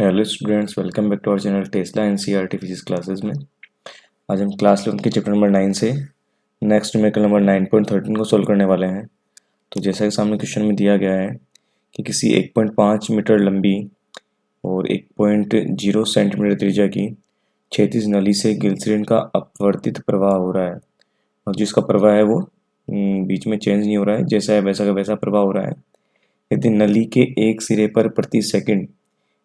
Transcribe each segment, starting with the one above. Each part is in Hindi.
Hello students, welcome back to our channel Tesla NCERT physics classes में। आज हम क्लास 11 के चैप्टर नंबर 9 से नेक्स्ट न्यूमेरिकल नंबर 9.13 को सोल्व करने वाले हैं। तो जैसा कि सामने क्वेश्चन में दिया गया है कि किसी 1.5 मीटर लंबी और 1.0 सेंटीमीटर त्रिज्या की क्षैतिज नली से ग्लिसरीन का अपवर्तित प्रवाह हो रहा है और जिसका प्रवाह है वो बीच में चेंज नहीं हो रहा है, जैसा है वैसा का वैसा प्रवाह हो रहा है। यदि नली के एक सिरे पर प्रति सेकंड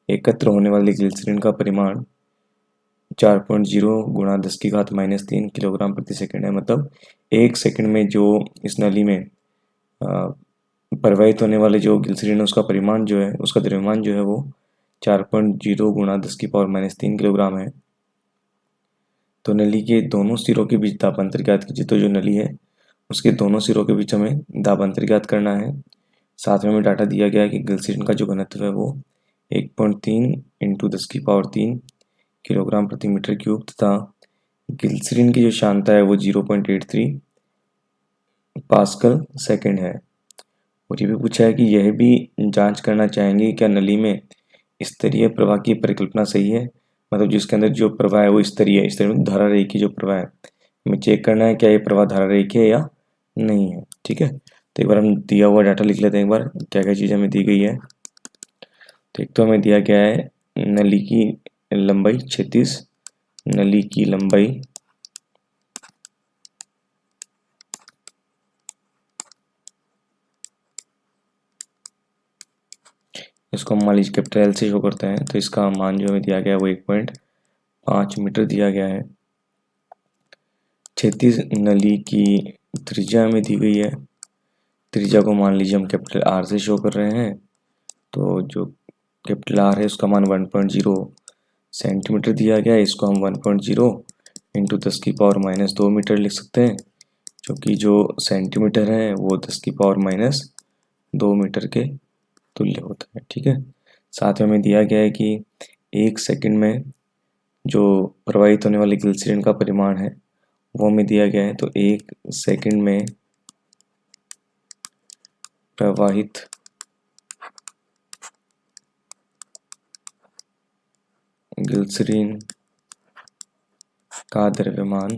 एकत्र होने वाले ग्लिसरीन का परिमाण 4.0 गुणा 10⁻³ किलोग्राम प्रति सेकंड है, मतलब एक सेकंड में जो इस नली में प्रवाहित होने वाले जो ग्लिसरीन है उसका परिमाण जो है, उसका द्रव्यमान जो है वो 4.0 गुणा 10⁻³ किलोग्राम है। तो नली के दोनों सिरों के बीच दाब अंतर ज्ञात कीजिए। तो जो नली है उसके दोनों सिरों के बीच हमें दाब अंतर ज्ञात करना है। साथ में हमें डाटा दिया गया है कि ग्लिसरीन का जो घनत्व है वो 1.3 इंटू 10⁻³ किलोग्राम प्रति मीटर क्यूब तथा ग्लिसरीन की जो सांद्रता है वो 0.83 पास्कल सेकेंड है। और ये भी पूछा है कि यह भी जांच करना चाहेंगे क्या नली में स्तरीय प्रवाह की परिकल्पना सही है, मतलब जिसके अंदर जो प्रवाह है वो स्तरीय है, स्तरीय मतलब धारा रेखीय जो प्रवाह है, हमें चेक करना है क्या ये प्रवाह धारा रेखीय है या नहीं है। ठीक है, तो एक बार हम दिया हुआ डाटा लिख लेते हैं। एक बार क्या क्या चीज़ हमें दी गई है। तो एक तो हमें दिया गया है नली की लंबाई 36, नली की लंबाई इसको हम मान लीजिए कैपिटल एल से शो करते हैं। तो इसका मान जो हमें दिया गया है वो 1.5 मीटर दिया गया है। 36 नली की त्रिज्या हमें दी गई है। त्रिज्या को मान लीजिए हम कैपिटल आर से शो कर रहे हैं। तो जो कैपिटल आर है उसका मान 1.0 सेंटीमीटर दिया गया है। इसको हम 1.0 इंटू 10⁻² मीटर लिख सकते हैं, क्योंकि जो सेंटीमीटर है वो 10⁻² मीटर के तुल्य होता है। ठीक है, साथ में हमें दिया गया है कि एक सेकंड में जो प्रवाहित होने वाले ग्लिसरीन का परिमाण है वो हमें दिया गया है। तो एक सेकंड में प्रवाहित ग्लिसरीन का द्रव्यमान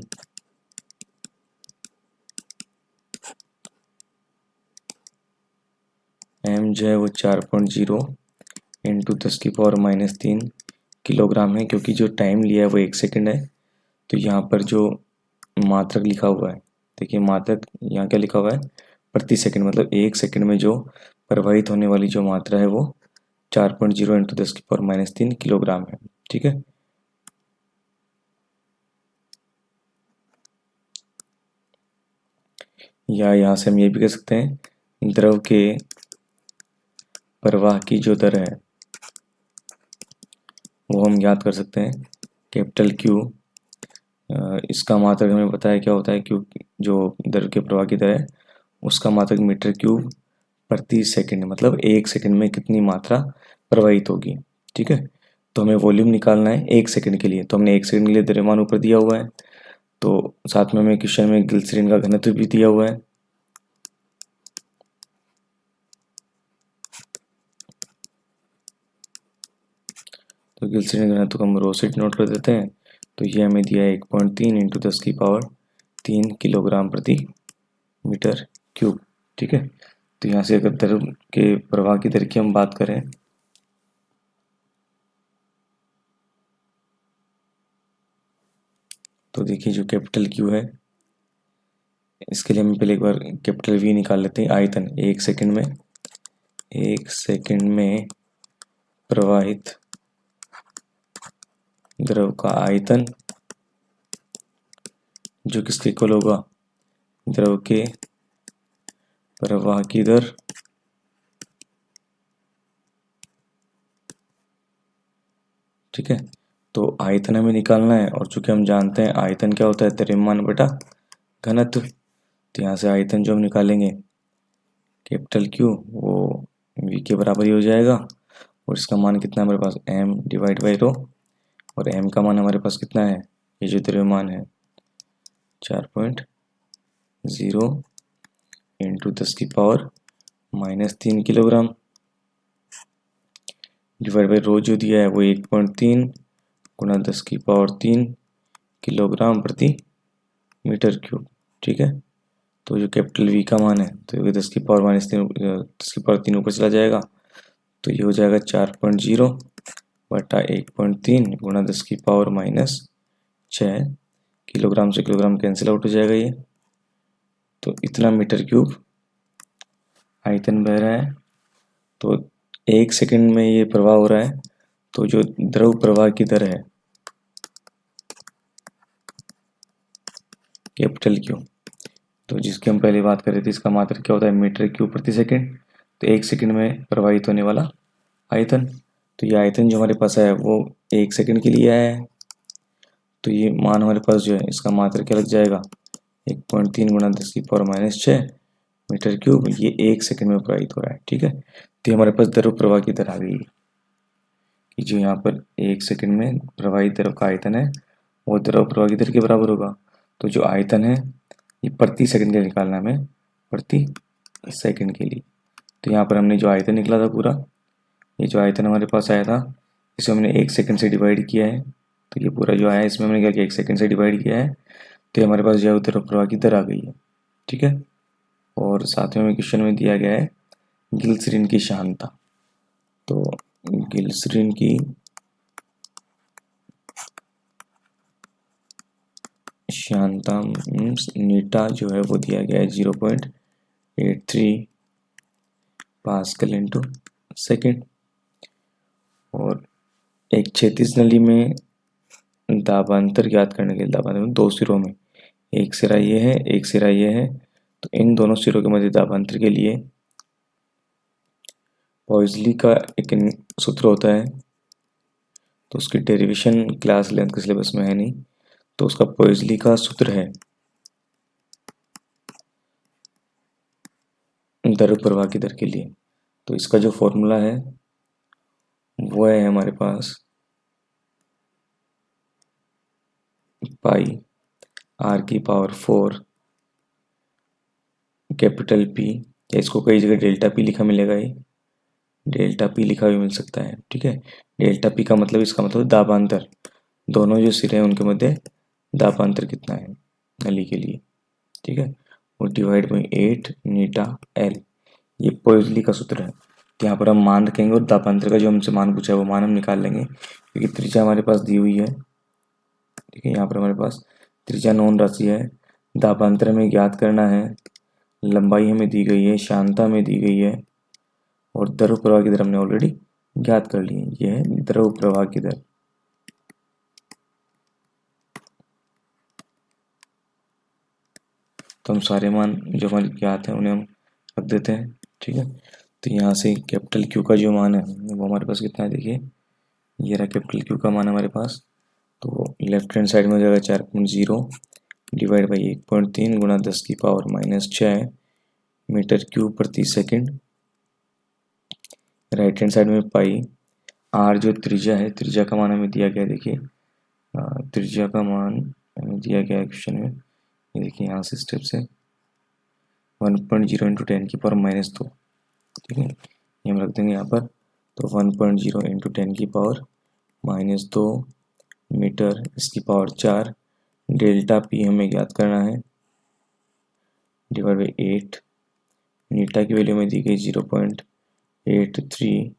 m जो है वो 4.0 इंटू 10⁻³ किलोग्राम है, क्योंकि जो टाइम लिया है वो एक सेकंड है। तो यहाँ पर जो मात्रक लिखा हुआ है, देखिए मात्रक यहाँ क्या लिखा हुआ है, प्रति सेकंड, मतलब एक सेकंड में जो प्रवाहित होने वाली जो मात्रा है वो 4.0 इंटू 10⁻³ किलोग्राम है। ठीक है, या यहाँ से हम ये भी कह सकते हैं द्रव के प्रवाह की जो दर है वो हम ज्ञात कर सकते हैं। कैपिटल क्यू, इसका मात्रक हमें पता है क्या होता है, क्यू जो द्रव के प्रवाह की दर है उसका मात्रक मीटर क्यूब प्रति सेकंड, मतलब एक सेकंड में कितनी मात्रा प्रवाहित होगी। ठीक है, तो हमें वॉल्यूम निकालना है एक सेकंड के लिए। तो हमने एक सेकंड के लिए द्रव्यमान ऊपर दिया हुआ है, तो साथ में हमें क्वेश्चन में ग्लिसरीन का घनत्व भी दिया हुआ है। तो ग्लिसरीन घनत्व को हम रो से नोट कर देते हैं। तो ये हमें दिया है 1.3 इंटू 10⁻³ किलोग्राम प्रति मीटर क्यूब। ठीक है, तो यहाँ से अगर द्रव के प्रवाह की दर की हम बात करें तो देखिए जो कैपिटल क्यू है इसके लिए हम पहले एक बार कैपिटल वी निकाल लेते हैं। आयतन एक सेकंड में प्रवाहित द्रव का आयतन जो किसके इक्वल होगा, द्रव के प्रवाह की दर ठीक है, तो आयतन हमें निकालना है और चूंकि हम जानते हैं आयतन क्या होता है, द्रव्यमान बटा घनत्व। तो यहाँ से आयतन जो हम निकालेंगे कैपिटल क्यू वो वी के बराबर ही हो जाएगा। और इसका मान कितना है हमारे पास, m डिवाइड बाई रो, और m का मान हमारे पास कितना है, ये जो द्रव्यमान है 4.0 into 10⁻³ kilogram. Divide by rho जो दिया है वो 1.3 गुणा 10⁻³ किलोग्राम प्रति मीटर क्यूब। ठीक है, तो जो कैपिटल वी का मान है तो ये 10⁻³ ऊपर चला जाएगा, तो ये हो जाएगा 4.0 बटा 1.3 गुणा 10⁻⁻6 किलोग्राम से किलोग्राम कैंसिल आउट हो जाएगा ये, तो इतना मीटर क्यूब आयतन बह रहा है। तो 1 सेकंड में ये प्रवाह हो रहा है, तो जो द्रव प्रवाह की दर है कैपिटल क्यू, तो जिसकी हम पहले बात कर रहे थे, इसका मात्रक क्या होता है मीटर क्यूब प्रति सेकंड। तो 1 सेकंड में प्रवाहित होने वाला आयतन, तो ये आयतन जो हमारे पास है वो 1 सेकंड के लिए आया है, तो ये मान हमारे पास जो है इसका मात्रक क्या लग जाएगा 1.3 गुणा 10⁻⁻6 मीटर क्यूब, ये 1 सेकंड में प्रवाहित हो रहा है। ठीक है, तो हमारे पास द्रव प्रवाह की दर आ गई कि जो यहाँ पर 1 सेकंड में प्रवाहित द्रव का आयतन है वो द्रव प्रवाह की दर के बराबर होगा। तो जो आयतन है ये प्रति सेकंड के लिए निकालना है, प्रति सेकंड के लिए। तो यहाँ पर हमने जो आयतन निकला था पूरा, ये जो आयतन हमारे पास आया था इसे हमने 1 सेकंड से डिवाइड किया है, तो ये पूरा जो आया है इसमें हमने क्या किया 1 सेकंड से डिवाइड किया है, तो हमारे पास जो द्रव प्रवाह की दर आ गई है। ठीक है, और साथ में हमें क्वेश्चन में दिया गया है ग्लिसरीन की श्यानता। तो ग्लिसरीन की श्यानता मीन्स नीटा जो है वो दिया गया है 0.83 पास्कल इंटू सेकेंड। और एक क्षैतिज नली में दाबांतर ज्ञात करने के लिए, दाबांतर में 2 सिरों में, एक सिरा ये है एक सिरा ये है, तो इन दोनों सिरों के मध्य दाबांतर के लिए पॉइजली का एक सूत्र होता है, तो उसकी डेरिवेशन क्लास 11th के सिलेबस में है नहीं, तो उसका पॉइजली का सूत्र है द्रव प्रवाह की दर के लिए। तो इसका जो फॉर्मूला है वो है हमारे पास पाई r⁴ कैपिटल P, या इसको कई जगह डेल्टा P लिखा मिलेगा, ये डेल्टा P लिखा भी मिल सकता है। ठीक है, डेल्टा P का मतलब, इसका मतलब दाबांतर, दोनों जो सिरे हैं उनके मध्य दाबांतर कितना है नली के लिए। ठीक है, और डिवाइड बाई 8 नीटा L, ये पॉइजली का सूत्र है। तो यहाँ पर हम मान रखेंगे और दाबांतर का जो हमसे मान पूछा है वो मान हम निकाल लेंगे, क्योंकि त्रिज्या हमारे पास दी हुई है। ठीक है, यहाँ पर हमारे पास त्रिज्या नॉन राशि है, दाबांतर हमें ज्ञात करना है, लंबाई हमें दी गई है, श्यानता हमें दी गई है, और द्रव प्रवाह की दर हमने ऑलरेडी ज्ञात कर ली है, यह है द्रव प्रवाह की दर। तो हम सारे मान जो हमारे ज्ञात हैं उन्हें हम रख देते हैं। ठीक है, तो यहाँ से कैपिटल क्यू का जो मान है वो हमारे पास कितना है, देखिए ये रहा कैपिटल क्यू का मान हमारे पास। तो लेफ्ट हैंड साइड में हो जाएगा 4.0 डिवाइड बाई 1.3 गुणा 10⁻⁻6 मीटर क्यूब प्रति सेकंड। राइट हैंड साइड में पाई, आर जो त्रिज्या है, त्रिज्या का मान हमें दिया गया है, देखिए त्रिज्या का मान हमें दिया गया है क्वेश्चन में, ये देखिए यहाँ से स्टेप से 1.0 इंटू 10⁻⁻2। ठीक है, ये हम रख देंगे यहाँ पर, तो 1.0 इंटू 10⁻⁻2 मीटर इसकी पावर 4, डेल्टा पी हमें ज्ञात करना है, डिवाइड बाई 8, नीटा की वैल्यू में दी गई 0.83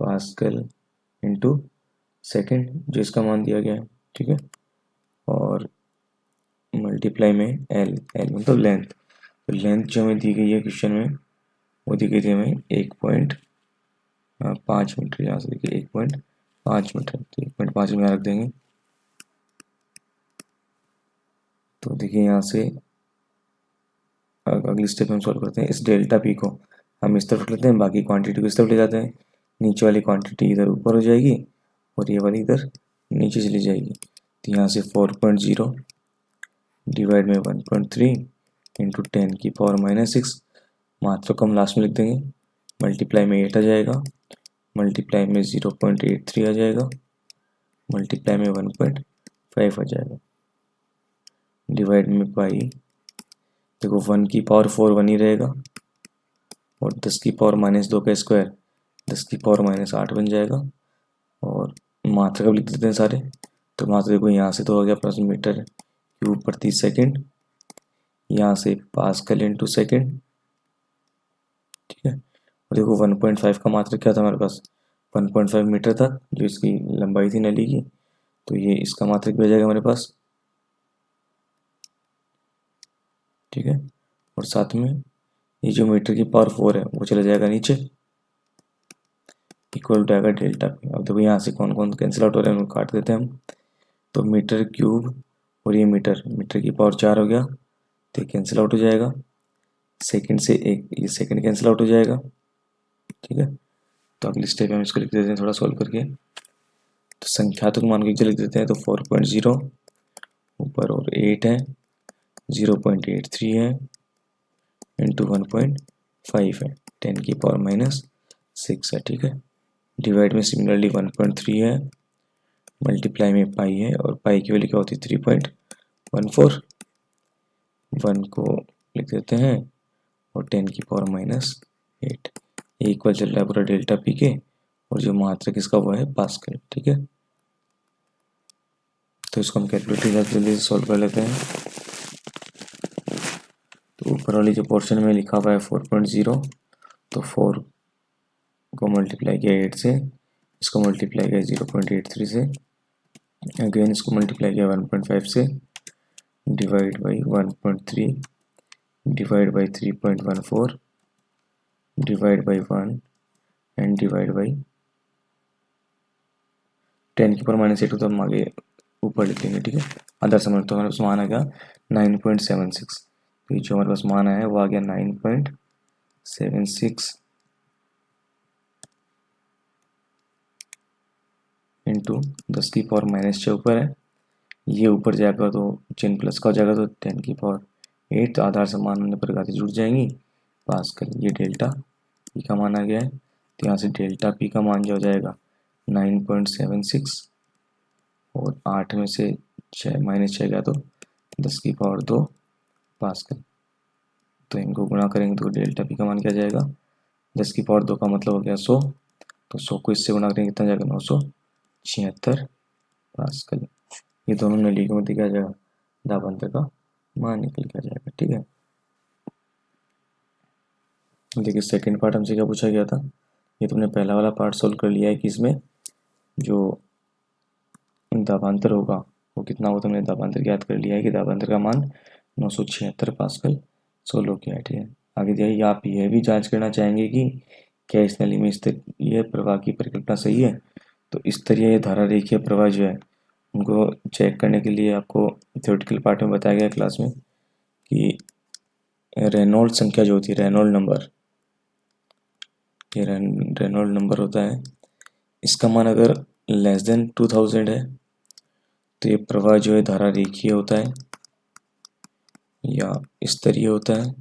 पास्कल इंटू सेकेंड, जो इसका मान दिया गया है। ठीक है, और मल्टीप्लाई में एल, एल मतलब लेंथ, तो लेंथ जो हमें दी गई है क्वेश्चन में वो दी गई थी हमें 1.5 मीटर, यहाँ से देखिए 1.5 मीटर, तो 1.5 में रख देंगे। तो देखिए यहाँ से अगली स्टेप हम सॉल्व करते हैं, इस डेल्टा पी को हम इस तरफ लेते हैं, बाकी क्वांटिटी को इस तरफ ले जाते हैं, नीचे वाली क्वांटिटी इधर ऊपर हो जाएगी और ये वाली इधर नीचे चली जाएगी। तो यहाँ से 4.0 डिवाइड में 1.3 इंटू 10⁻⁻6, मात्रा को हम लास्ट में लिख देंगे, मल्टीप्लाई में 8 आ जाएगा, मल्टीप्लाई में 0.83 आ जाएगा, मल्टीप्लाई में 1.5 आ जाएगा, डिवाइड में पाई, देखो 1⁴ 1 ही रहेगा, और 10⁻⁻2 का स्क्वायर 10⁻⁸ बन जाएगा। और मात्रा कब लिख देते हैं सारे, तो मात्रा देखो यहाँ से तो हो गया प्रति मीटर क्यूब प्रति सेकंड, यहाँ से पास्कल इंटू सेकेंड, ठीक है। और देखो 1.5 का मात्रा क्या था हमारे पास, 1.5 मीटर तक जो इसकी लंबाई थी नली की, तो ये इसका मात्रक भी आ जाएगा हमारे पास, ठीक है। और साथ में ये जो मीटर की पावर 4 है वो चला जाएगा नीचे, इक्वल टू आएगा डेल्टा पी। अब देखो यहाँ से कौन कौन कैंसिल आउट हो रहे हैं उनको काट देते हैं हम। तो मीटर क्यूब और ये मीटर, मीटर की पावर 4 हो गया तो ये कैंसिल आउट हो जाएगा। सेकंड से एक ये सेकंड कैंसिल आउट हो जाएगा, ठीक है। तो अगली स्टेप हम इसको लिख देते हैं थोड़ा सॉल्व करके। तो संख्यात्मक मान को लिख देते हैं, तो 4.0 ऊपर और 8 है, 0.83 है इंटू 1.5 है, 10⁻⁻6 है, ठीक है। डिवाइड में सिमिलरली 1.3 है, मल्टीप्लाई में पाई है, और पाई की वैल्यू क्या होती है 3.14, 1 को लिख देते हैं और 10⁻⁸ इक्वल चल रहा है पूरा डेल्टा पी के, और जो मात्रा किसका वो है पास्कल, ठीक है। तो इसको हम कैलकुलेटर जल्दी से सॉल्व कर लेते हैं। तो ऊपर वाली जो पोर्शन में लिखा हुआ है 4.0, तो 4 को मल्टीप्लाई किया 8 से, इसको मल्टीप्लाई किया 0.83 से, अगेन इसको मल्टीप्लाई किया 1.5 से, divide by 1.3, divide by 3.14, divide by 1 and divide by 10⁻⁸ तो हम आगे ऊपर लिख लेंगे, ठीक है। अदर समझ तो हमारे पास मान आ गया 9.76, तो ये जो हमारे पास मान आया है वो आ गया 9.76 इंटू 10⁻⁻6 ऊपर है, ये ऊपर जाएगा तो चिन्ह प्लस का हो जाएगा, तो 10⁸ तो आधार समान होने पर घातें जुड़ जाएंगी, पास्कल। ये डेल्टा पी का मान आ गया है, तो यहाँ से डेल्टा पी का मान जो हो जाएगा 9.76, और 8 में से 6 -6 गया तो 10⁻² पास्कल। तो इनको गुणा करेंगे तो डेल्टा पी का मान क्या जाएगा, 10⁻² का मतलब हो गया 100, तो 100 को इससे गुणा करेंगे कितना जाएगा 976 पास्कल। ये दोनों नली के मध्य क्या जाएगा, दाबांतर का मान निकल के आ जाएगा, ठीक है। देखिए सेकंड पार्ट हमसे क्या पूछा गया था, ये तुमने पहला वाला पार्ट सोल्व कर लिया है कि इसमें जो दाबांतर होगा वो कितना हो, तुमने दाबांतर ज्ञात कर लिया है कि दाबांतर का मान 976 पास्कल सोल्व हो गया है, ठीक है। आगे जाइए, आप यह भी जांच करना चाहेंगे कि क्या इस नली में स्तरीय प्रवाह की परिकल्पना सही है। तो स्तरीय धारा रेखीय प्रवाह जो है उनको चेक करने के लिए आपको थ्योरेटिकल पार्ट में बताया गया क्लास में कि रेनॉल्ड संख्या जो होती है, रेनॉल्ड नंबर, ये रेनॉल्ड नंबर होता है, इसका मान अगर लेस देन 2000 है तो ये प्रवाह जो है धारा रेखीय होता है या स्तरीय होता है।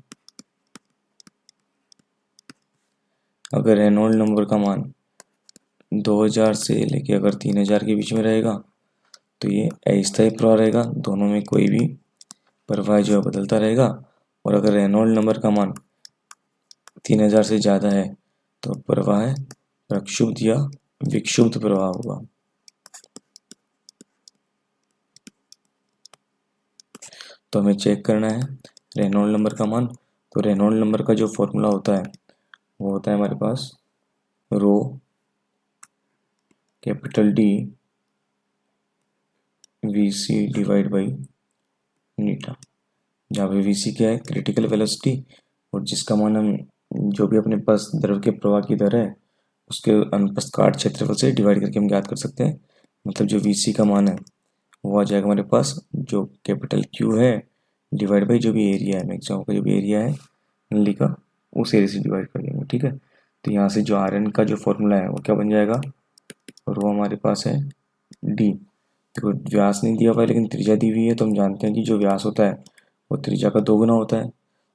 अगर रेनॉल्ड नंबर का मान 2000 से लेके अगर 3000 के बीच में रहेगा तो ये अस्थायी प्रवाह रहेगा, दोनों में कोई भी प्रवाह जो है बदलता रहेगा। और अगर रेनॉल्ड नंबर का मान 3000 से ज़्यादा है तो प्रवाह प्रक्षुब्ध या विक्षुब्ध प्रवाह होगा। तो हमें चेक करना है रेनॉल्ड नंबर का मान। तो रेनॉल्ड नंबर का जो फॉर्मूला होता है वो होता है हमारे पास rho capital D V C divide by eta, जहाँ पे वी सी क्या है क्रिटिकल वेलोसिटी, और जिसका मान हम जो भी अपने पास द्रव के प्रवाह की दर है उसके अनुप्रस्थ काट क्षेत्रफल से डिवाइड करके हम ज्ञात कर सकते हैं। मतलब जो वी सी का मान है वो आ जाएगा हमारे पास जो कैपिटल क्यू है डिवाइड बाई जो भी एरिया है, मैक्सिमम का जो भी एरिया है नली का उस एरिया से डिवाइड कर देंगे, ठीक है। तो यहाँ से जो आर एन का जो फॉर्मूला है वो क्या बन जाएगा, और वो हमारे पास है डी। देखो व्यास नहीं दिया हुआ है लेकिन त्रिज्या दी हुई है, तो हम जानते हैं कि जो व्यास होता है वो त्रिज्या का 2 गुना होता है,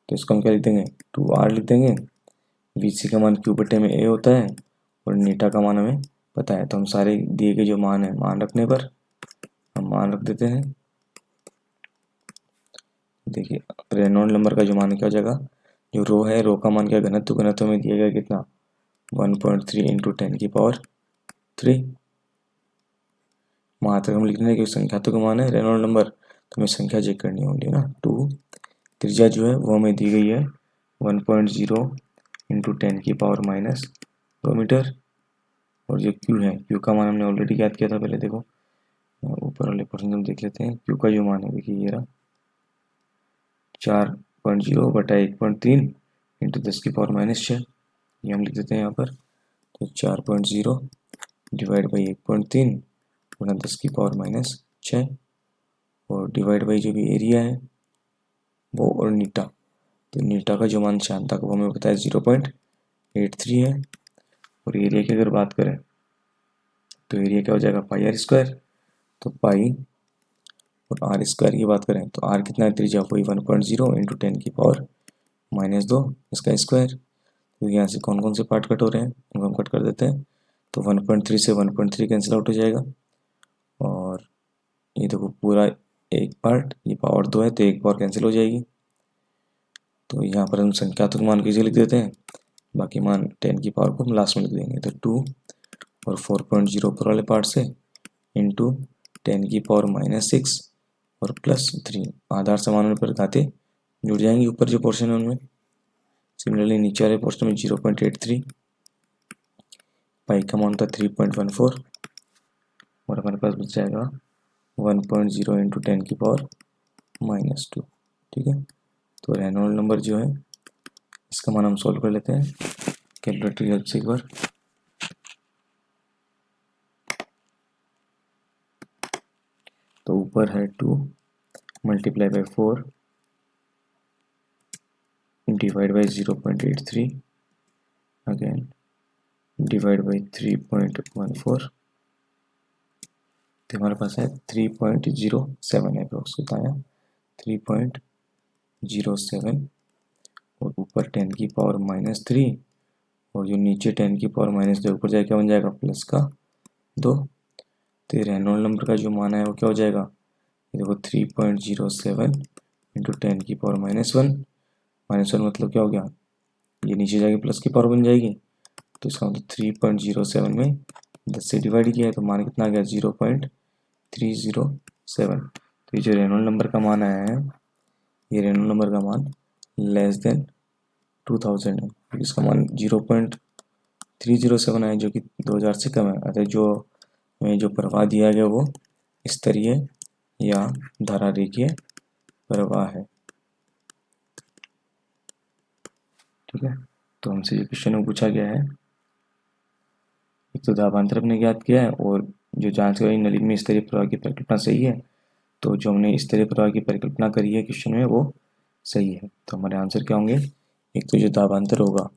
तो इसको हम क्या लिख देंगे 2r लिख देंगे। वी सी का मान क्यू बटे में ए होता है और नीटा का मान हमें पता है, तो हम सारे दिए गए जो मान है मान रखने पर हम मान रख देते हैं। देखिए रेनॉल्ड नंबर का जो मान क्या हो जाएगा, जो रो है रो का मान क्या घनत्व, घनत्व में दिया गया कितना 1.3 इंटू 10 की पावर 3। वहाँ तक हम लिख रहे हैं कि संख्या तो मान है रेनॉल्ड नंबर, तो हमें संख्या चेक करनी होगी ना। 2 त्रिज्या जो है वो हमें दी गई है 1.0 इंटू 10 की पावर -2 मीटर। और जो क्यू है, क्यू का मान हमने ऑलरेडी याद किया था पहले। देखो ऊपर वाले क्वेश्चन हम देख लेते हैं। क्यू का जो मान है देखिए ये रहा 4.0 बटा 1.3 इंटू 10 की पावर -6। ये हम लिख देते हैं यहाँ पर। तो 4.0 डिवाइड बाई 1.3 गुना 10 की पावर -6 और डिवाइड बाई जो भी एरिया है वो और नीटा। तो नीटा का जो मान शांता को हमें बताया 0.83 है। और एरिया की अगर बात करें तो एरिया क्या हो जाएगा पाई आर स्क्वायर। तो पाई और आर स्क्वायर की बात करें तो आर कितना है त्रिज्या वही 1.0 इंटू 10 की पावर -2 इसका स्क्वायर। तो यहाँ से कौन कौन से पार्ट कट हो रहे हैं उनको हम कट कर देते हैं। तो 1.3 से 1.3 कैंसिल आउट हो जाएगा। और ये देखो पूरा एक पार्ट, ये पावर 2 है तो एक पावर कैंसिल हो जाएगी। तो यहाँ पर हम संख्यात्मक मान किसे लिख देते हैं, बाकी मान 10 की पावर को हम लास्ट में लिख देंगे। तो 2 और 4.0 ऊपर वाले पार्ट से इंटू 10 की पावर -6 और +3 आधार समान होने पर घाते जुड़ जाएंगे ऊपर जो पोर्शन है उनमें। सिमिलरली नीचे वाले पोर्शन में 0.83, पाई का मान था 3.14 और हमारे पास बच जाएगा 1.0 इंटू 10 की पावर -2। ठीक है, तो रेनॉल्ड नंबर जो है इसका मान हम सॉल्व कर लेते हैं कैलकुलेटर की हेल्प से एक बार। तो ऊपर है 2 multiply by 4 divide by 0.83 again divide by 3.14। तो हमारे पास है 3.07 है अप्रोक्स बताया 3.07 और ऊपर 10 की पावर -3 और जो नीचे 10 की पावर -2 ऊपर जाए क्या बन जाएगा प्लस का 2। तो ये रेनॉल्ड नंबर का जो मान है वो क्या हो जाएगा, ये देखो 3.07 इंटू 10 की पावर -1 मतलब क्या हो गया, ये नीचे जाके प्लस की पावर बन जाएगी। तो इसका मतलब 3.07 में 10 से डिवाइड किया है तो मान कितना आ गया 0.307। तो ये जो रेनॉल्ड नंबर का मान आया है ये रेनॉल्ड नंबर का मान लेस देन 2000 है। इसका मान 0.307 है जो कि 2000 से कम है। अतः जो प्रवाह दिया गया वो स्तरीय या धारा रेखीय प्रवाह है। ठीक है, तो हमसे जो क्वेश्चन में पूछा गया है एक तो दाबांतर हमने ज्ञात किया है और जो जांच करी नली में स्तरीय प्रवाह की परिकल्पना सही है। तो जो हमने स्तरीय प्रवाह की परिकल्पना करी है क्वेश्चन में वो सही है। तो हमारे आंसर क्या होंगे, एक तो जो दाबांतर होगा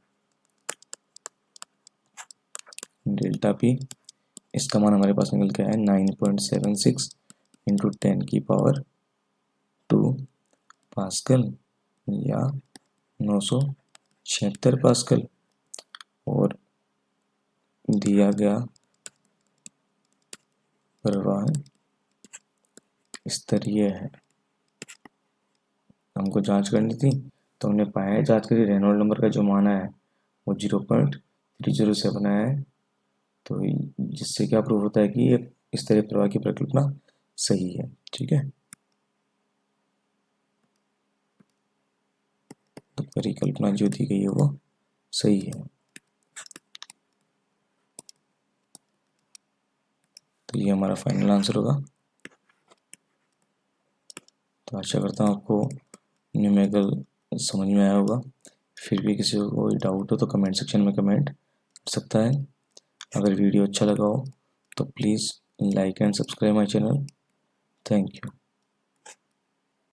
डेल्टा पी, इसका मान हमारे पास निकल के आया 9.76 इंटू 10 की पावर 2 पास्कल या 976 पास्कल। और दिया गया प्रवाह स्तरीय है। हमको जांच करनी थी तो हमने पाया है, जांच करी रेनॉल्ड नंबर का जो मान है वो 0.307 आया है। तो जिससे क्या प्रूव होता है कि ये स्तरीय प्रवाह की परिकल्पना सही है। ठीक है, तो परिकल्पना जो दी गई है वो सही है। तो ये हमारा फाइनल आंसर होगा। तो आशा करता हूँ आपको न्यूमेरिकल समझ में आया होगा। फिर भी किसी को कोई डाउट हो तो कमेंट सेक्शन में कमेंट कर सकता है। अगर वीडियो अच्छा लगा हो तो please like and subscribe my channel. Thank you.